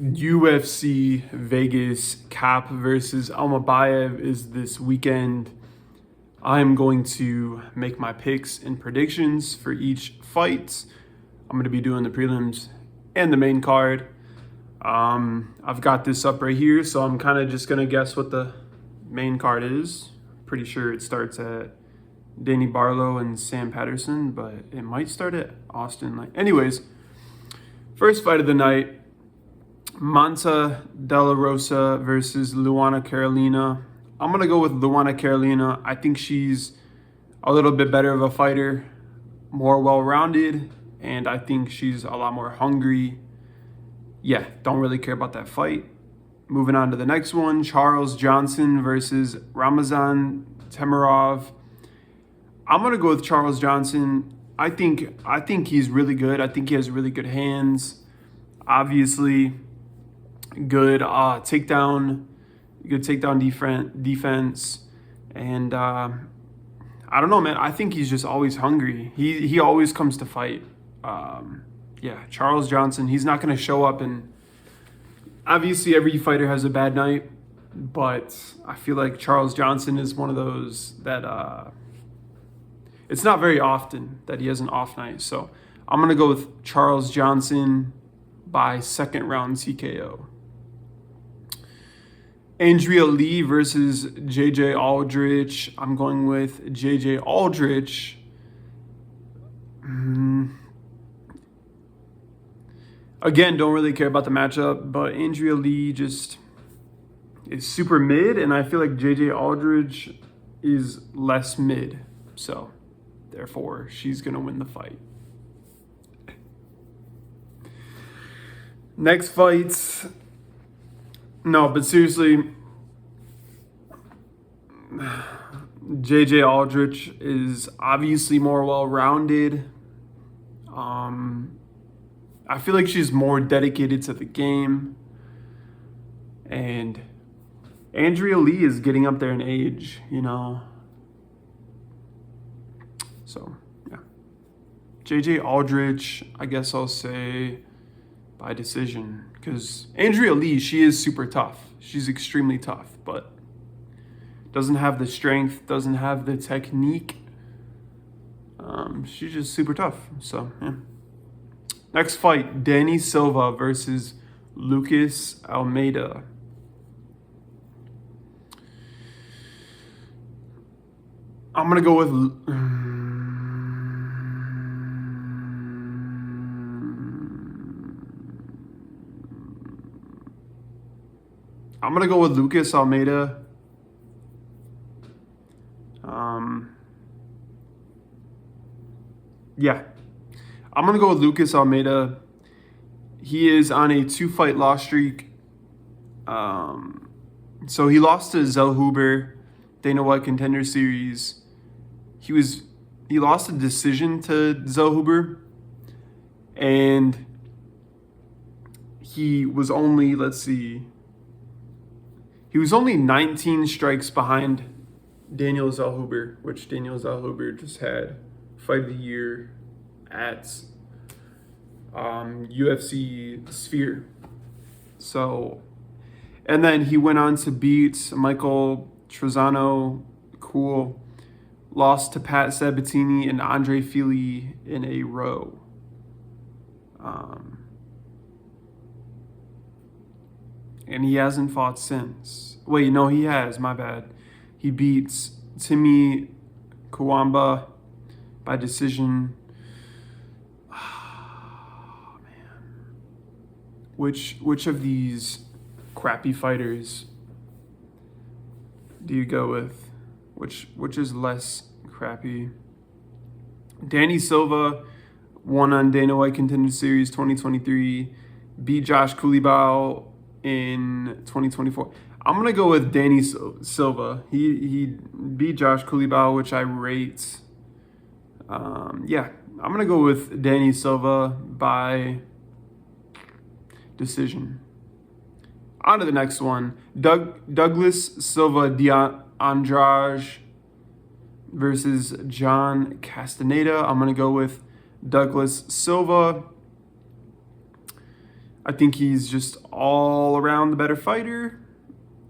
UFC Vegas Kape versus Almabiev is this weekend. I'm going to make my picks and predictions for each fight. I'm going to be doing the prelims and the main card. I've got this up right here, so I'm kind of just going to guess what the main card is. Pretty sure it starts at Danny Barlow and Sam Patterson, but it might start at Austin. Anyways, first fight of the night. Monta De La Rosa versus Luana Carolina. I'm going to go with Luana Carolina. I think she's a little bit better of a fighter, more well-rounded, and I think she's a lot more hungry. Yeah, don't really care about that fight. Moving on to the next one, Charles Johnson versus Ramazan Temirov. I'm going to go with Charles Johnson. I think he's really good. I think he has really good hands. Obviously, good takedown defense, and I don't know, man. I think he's just always hungry. He always comes to fight. Yeah, Charles Johnson. He's not going to show up, and obviously every fighter has a bad night, but I feel like Charles Johnson is one of those that it's not very often that he has an off night. So I'm going to go with Charles Johnson by second round TKO. Andrea Lee versus JJ Aldrich. I'm going with JJ Aldrich. Again, don't really care about the matchup, but Andrea Lee just is super mid, and I feel like JJ Aldrich is less mid. So, therefore, she's going to win the fight. Next fight. No, but seriously, JJ Aldrich is obviously more well-rounded. I feel like she's more dedicated to the game. And Andrea Lee is getting up there in age, you know. So, yeah. JJ Aldrich, I guess I'll say by decision, because Andrea Lee, she is super tough. She's extremely tough, but doesn't have the strength, doesn't have the technique. She's just super tough. So, yeah. Next fight, Danny Silva versus Lucas Almeida. I'm going to go with Lucas Almeida. Yeah. I'm going to go with Lucas Almeida. He is on a 2-fight loss streak. So he lost to Zell Huber, Dana White Contender Series. He lost a decision to Zell Huber. And he was only, he was only 19 strikes behind Daniel Zellhuber, which Daniel Zellhuber just had Fight of the Year at UFC Sphere. So, and then he went on to beat Michael Trezano, cool. Lost to Pat Sabatini and Andre Fili in a row. And he hasn't fought since. Wait, no, he has. My bad. He beats Timmy Kawamba by decision. Oh, man. Which of these crappy fighters do you go with? Which is less crappy? Danny Silva won on Dana White Contender Series 2023. Beat Josh Kulibau in 2024. I'm going to go with Danny Silva. He beat Josh Kulibau, which I rate. Yeah, I'm going to go with Danny Silva by decision. On to the next one. Douglas Silva Andrade versus John Castaneda. I'm going to go with Douglas Silva. I think he's just all around the better fighter.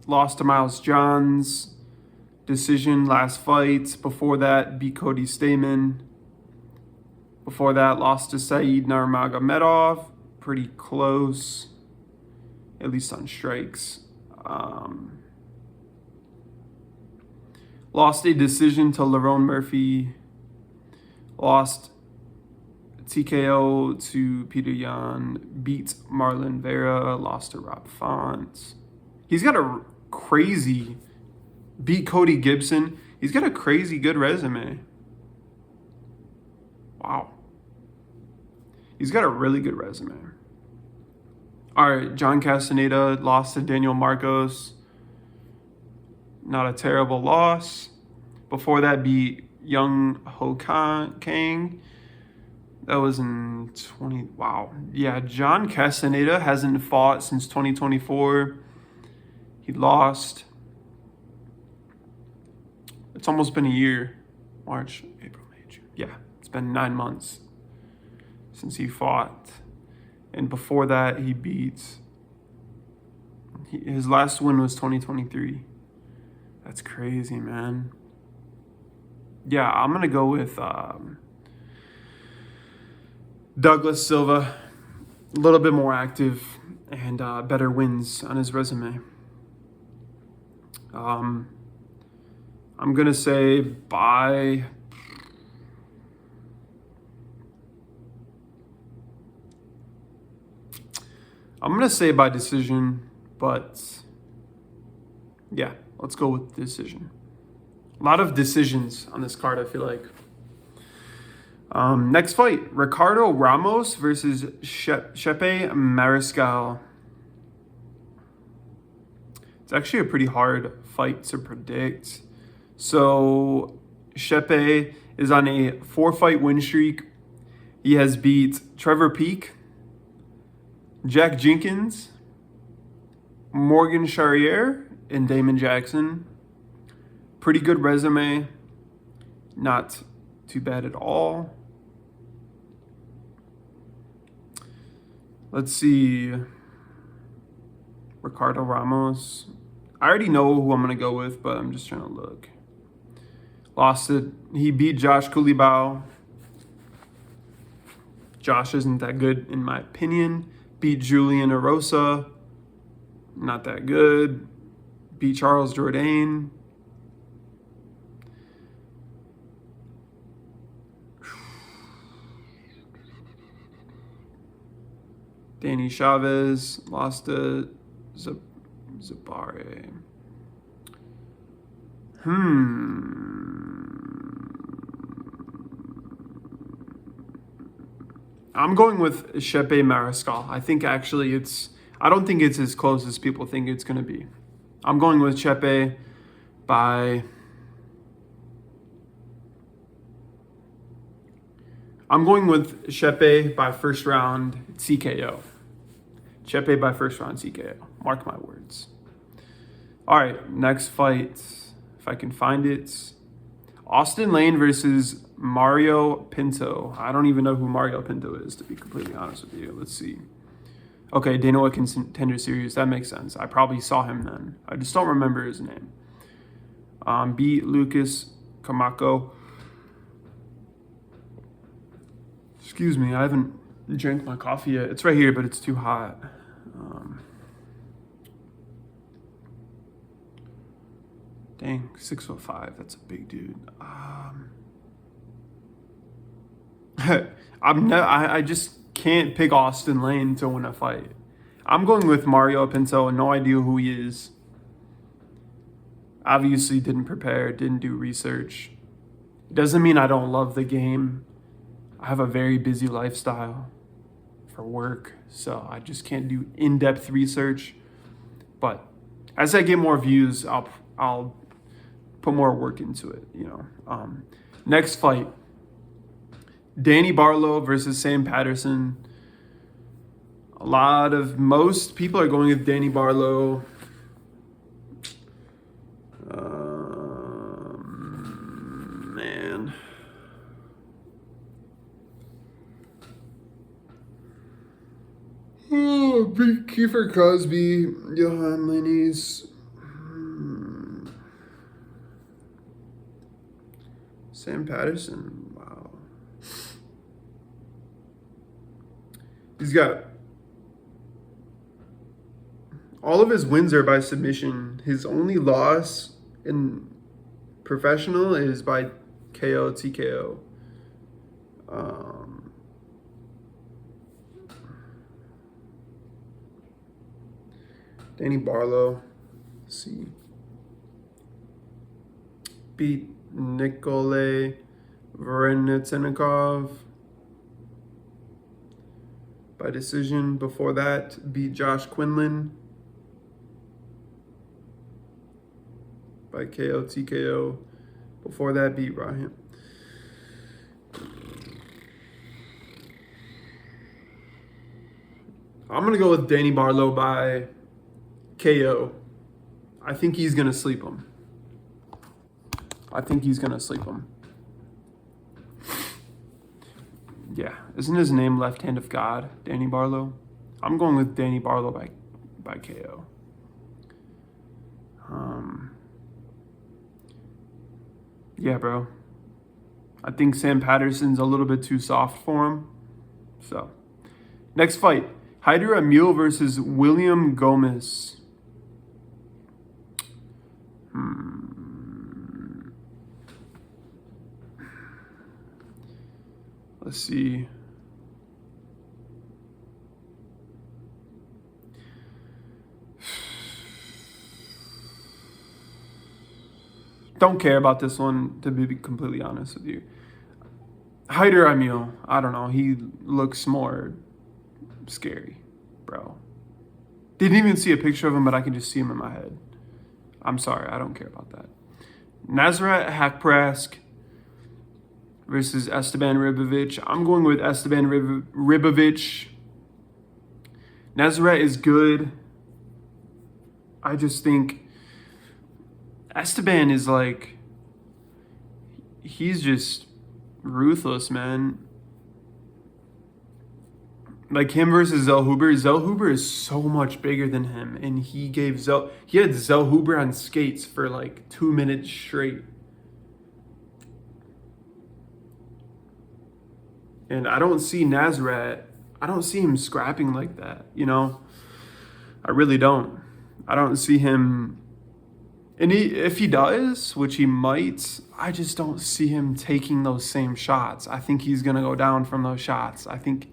Lost to Miles Johns. Decision last fight. Before that, beat Cody Stamann. Before that, lost to Said Nurmagomedov. Pretty close, at least on strikes. Lost a decision to Lerone Murphy. Lost TKO to Peter Yan. Beat Marlon Vera. Lost to Rob Font. He's got a crazy... Beat Cody Gibson. He's got a crazy good resume. Wow. He's got a really good resume. All right, John Castaneda lost to Daniel Marcos. Not a terrible loss. Before that, beat Young Ho Kang. That was in 20... Wow. Yeah, John Castaneda hasn't fought since 2024. He lost. It's almost been a year. March, April, May, June. Yeah, it's been 9 months since he fought. And before that, he beat... His last win was 2023. That's crazy, man. Yeah, I'm going to go with Douglas Silva. A little bit more active and better wins on his resume. I'm going to say by... I'm going to say by decision, but yeah, let's go with decision. A lot of decisions on this card, I feel like. Next fight, Ricardo Ramos versus Kape Mariscal. It's actually a pretty hard fight to predict. So Kape is on a 4-fight win streak. He has beat Trevor Peek, Jack Jenkins, Morgan Charrier, and Damon Jackson. Pretty good resume. Not too bad at all. Let's see. Ricardo Ramos. I already know who I'm going to go with, but I'm just trying to look. Lost it. He beat Josh Kulibau. Josh isn't that good, in my opinion. Beat Julian Erosa. Not that good. Beat Charles Jourdain. Danny Chavez. Lost to Zabare. I'm going with Kape Mariscal. I think actually I don't think it's as close as people think it's going to be. I'm going with Kape by... I'm going with Kape by first round TKO. Kape by first round TKO. Mark my words. All right, next fight, if I can find it. Austin Lane versus Mario Pinto. I don't even know who Mario Pinto is, to be completely honest with you. Let's see. Okay, Dana White Contender Series. That makes sense. I probably saw him then. I just don't remember his name. Beat Lucas Kamako. Excuse me, I haven't drank my coffee yet. It's right here, but it's too hot. Dang, 6'5". That's a big dude. I just can't pick Austin Lane to win a fight. I'm going with Mario Pinto. No idea who he is. Obviously didn't prepare, didn't do research. It doesn't mean I don't love the game. I have a very busy lifestyle for work, so I just can't do in-depth research. But as I get more views, I'll put more work into it, you know. Next fight, Danny Barlow versus Sam Patterson. Most people are going with Danny Barlow. Man. Oh Kiefer Crosby, Johan Lennies, Sam Patterson. Wow. He's got all of his wins are by submission. His only loss in professional is by KO, TKO. Danny Barlow, let's see, beat Nikolay Varenetsenikov by decision. Before that, beat Josh Quinlan by KO, TKO. Before that, beat Ryan. I'm going to go with Danny Barlow by KO. I think he's going to sleep him. Yeah. Isn't his name Left Hand of God, Danny Barlow? I'm going with Danny Barlow by KO. Yeah, bro. I think Sam Patterson's a little bit too soft for him. So, next fight. Haider Emil versus William Gomez. Let's see. Don't care about this one, to be completely honest with you. Haider Emil, I don't know. He looks more scary, bro. Didn't even see a picture of him, but I can just see him in my head. I'm sorry, I don't care about that. Nasrat Haqparast versus Esteban Ribovic. I'm going with Esteban Ribovic. Nasrat is good. I just think Esteban is like, he's just ruthless, man. Like him versus Zell Huber. Zell Huber is so much bigger than him, and he had Zell Huber on skates for like 2 minutes straight. And I don't see Nasrat, I don't see him scrapping like that, you know? I really don't. I don't see him, and if he does, which he might, I just don't see him taking those same shots. I think he's going to go down from those shots. I think,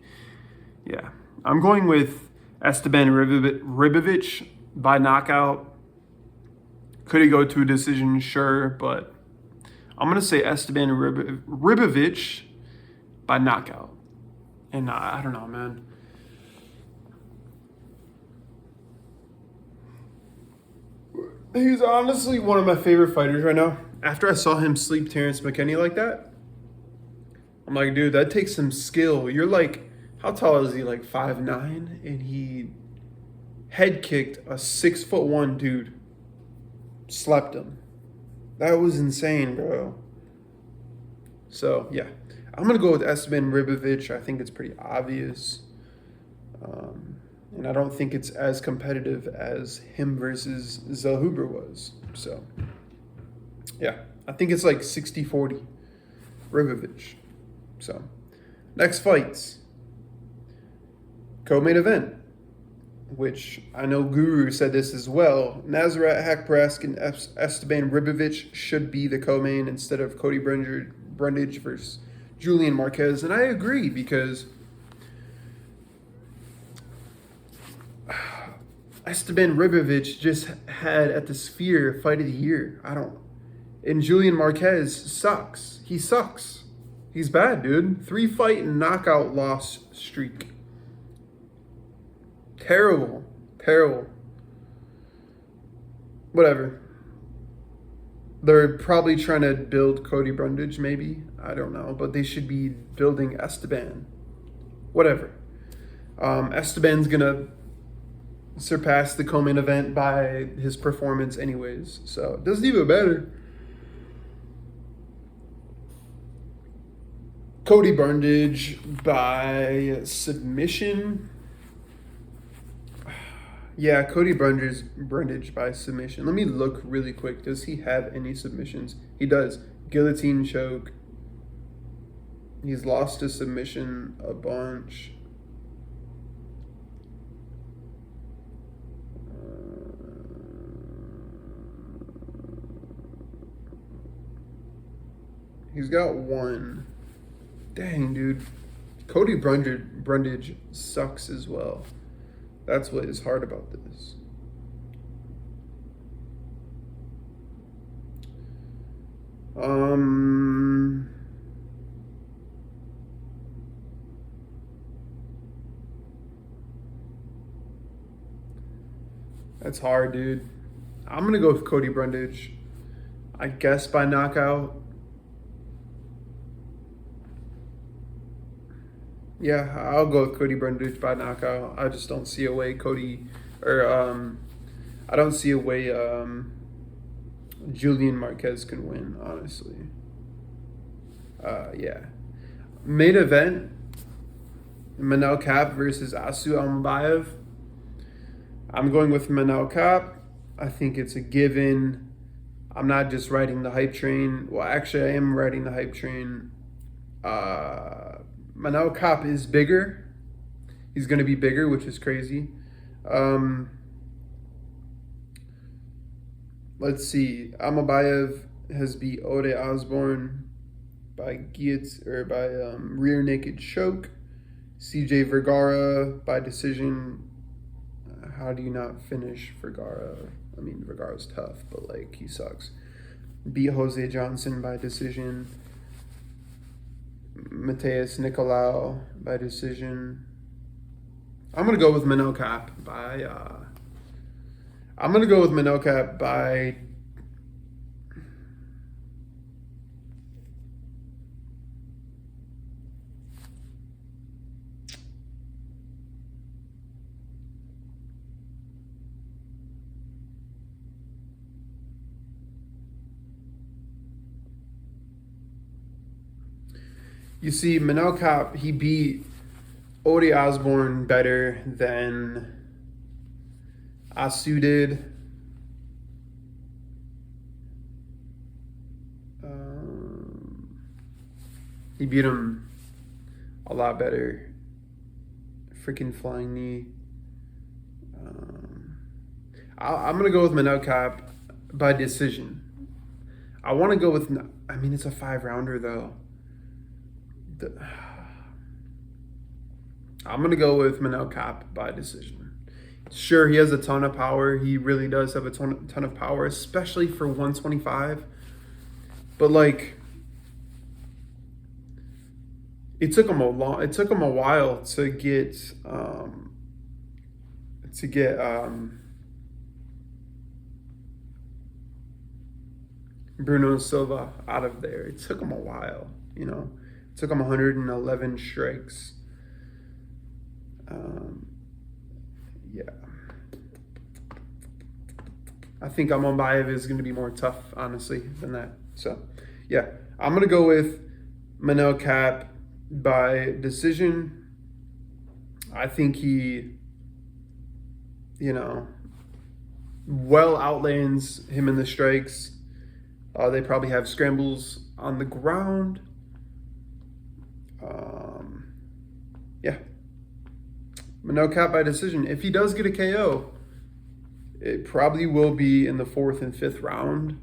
yeah. I'm going with Esteban Ribovic by knockout. Could he go to a decision? Sure, but I'm going to say Esteban Ribovic by knockout. And I don't know, man. He's honestly one of my favorite fighters right now. After I saw him sleep Terrence McKinney like that, I'm like, dude, that takes some skill. You're like, how tall is he? Like 5'9", and he head kicked a 6'1" dude. Slept him. That was insane, bro. So yeah, I'm gonna go with Esteban Ribovic. I think it's pretty obvious. And I don't think it's as competitive as him versus Zell Huber was. So, yeah. I think it's like 60-40 Ribovic. So, next fights. Co-main event, which I know Guru said this as well. Nasrat Haqparast and Esteban Ribovic should be the co-main instead of Cody Brundage versus Julian Marquez. And I agree, because Esteban Ribovic just had at the Sphere Fight of the Year. And Julian Marquez sucks. He sucks. He's bad, dude. 3-fight and knockout loss streak. Terrible. Whatever. They're probably trying to build Cody Brundage, maybe. I don't know. But they should be building Esteban. Whatever. Esteban's going to surpass the co-main event by his performance anyways. So it doesn't even matter. Cody Brundage by submission. Yeah, Cody Brundage by submission. Let me look really quick. Does he have any submissions? He does. Guillotine choke. He's lost to submission a bunch. He's got one. Dang, dude. Cody Brundage sucks as well. That's what is hard about this. That's hard, dude. I'm gonna go with Cody Brundage. I guess by knockout. Yeah, I'll go with Cody Brundage by knockout. I just don't see a way I don't see a way Julian Marquez can win, honestly. Yeah. Main event, Manel Kape versus Asu Almabiev. I'm going with Manel Kape. I think it's a given. I'm not just riding the hype train. Well, actually, I am riding the hype train. Manel Kape is bigger. He's going to be bigger, which is crazy. Let's see. Almabiev has beat Ode Osborne by rear naked choke. CJ Vergara by decision. How do you not finish Vergara? I mean, Vergara's tough, but like he sucks. Beat Jose Johnson by decision. Mateus Nicolau by decision. I'm gonna go with Manel Kape by. I'm gonna go with Manel Kape by. You see, Manel Kape, he beat Ode Osborne better than Asu did. He beat him a lot better. Freaking flying knee. I'm going to go with Manel Kape by decision. I want to go with, I mean, it's a 5-rounder though. I'm going to go with Manel Kape by decision. Sure, he has a ton of power. He really does have a ton of power, especially for 125. But like, it took him a while to get Bruno Silva out of there. It took him a while, you know. It took him 111 strikes. Yeah. I think Almabiev is going to be more tough, honestly, than that. So, yeah. I'm going to go with Manel Kape by decision. I think he, you know, well outlands him in the strikes. They probably have scrambles on the ground. Yeah. Manel Kape by decision. If he does get a KO, it probably will be in the 4th and 5th round.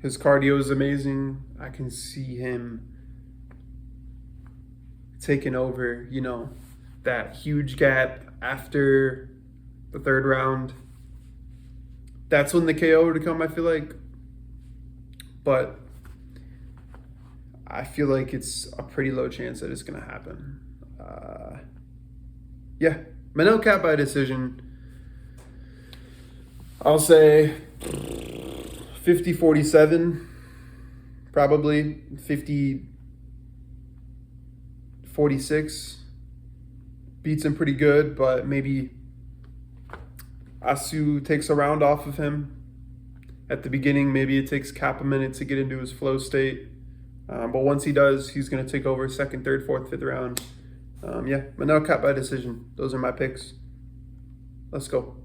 His cardio is amazing. I can see him taking over, you know, that huge gap after the 3rd round. That's when the KO would come, I feel like. But I feel like it's a pretty low chance that it's going to happen. Yeah, Manel Kape by decision. I'll say 50-47, probably 50-46. Beats him pretty good, but maybe Asu takes a round off of him at the beginning. Maybe it takes Kape a minute to get into his flow state. But once he does, he's going to take over 2nd, 3rd, 4th, 5th round. Yeah, but no, Kape by decision. Those are my picks. Let's go.